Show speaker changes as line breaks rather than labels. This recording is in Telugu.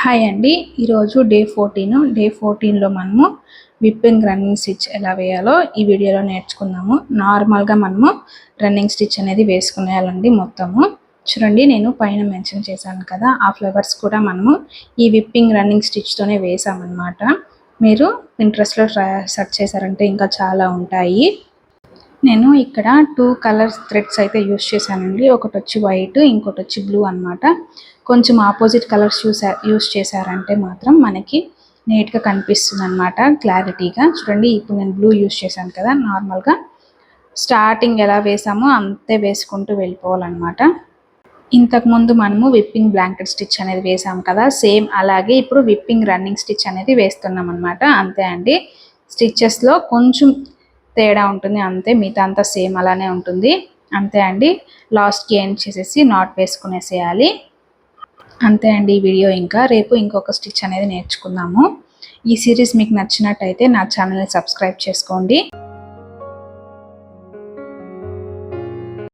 హాయ్ అండి. ఈరోజు డే 14. డే 14లో మనము విప్పింగ్ రన్నింగ్ స్టిచ్ ఎలా వేయాలో ఈ వీడియోలో నేర్చుకుందాము. నార్మల్గా మనము రన్నింగ్ స్టిచ్ అనేది వేసుకునేయాలండి మొత్తము. చూడండి, నేను పైన మెన్షన్ చేశాను కదా, ఆ ఫ్లవర్స్ కూడా మనము ఈ విప్పింగ్ రన్నింగ్ స్టిచ్తోనే వేసామన్నమాట. మీరు ఇంట్రెస్ట్లో సెర్చ్ చేశారంటే ఇంకా చాలా ఉంటాయి. నేను ఇక్కడ 2 కలర్స్ థ్రెడ్స్ అయితే యూస్ చేశానండి. ఒకటి వచ్చి వైట్, ఇంకోటి వచ్చి బ్లూ అన్నమాట. కొంచెం ఆపోజిట్ కలర్స్ యూస్ చేశారంటే మాత్రం మనకి నీట్గా కనిపిస్తుంది అనమాట, క్లారిటీగా. చూడండి, ఇప్పుడు నేను బ్లూ యూస్ చేశాను కదా. నార్మల్గా స్టార్టింగ్ ఎలా వేసామో అంతే వేసుకుంటూ వెళ్ళిపోవాలన్నమాట. ఇంతకుముందు మనము విప్పింగ్ బ్లాంకెట్ స్టిచ్ అనేది వేసాం కదా, సేమ్ అలాగే ఇప్పుడు విప్పింగ్ రన్నింగ్ స్టిచ్ అనేది వేస్తున్నాం అనమాట. అంతే అండి, స్టిచ్చెస్లో కొంచెం తేడా ఉంటుంది అంతే, మిగతా అంతా సేమ్ అలానే ఉంటుంది. అంతే అండి, లాస్ట్కి ఎండ్ చేసేసి నాట్ వేసుకునేసేయాలి. అంతే అండి ఈ వీడియో. ఇంకా రేపు ఇంకొక స్టిచ్ అనేది నేర్చుకుందాము. ఈ సిరీస్ మీకు నచ్చినట్టయితే నా ఛానల్ని సబ్స్క్రైబ్ చేసుకోండి.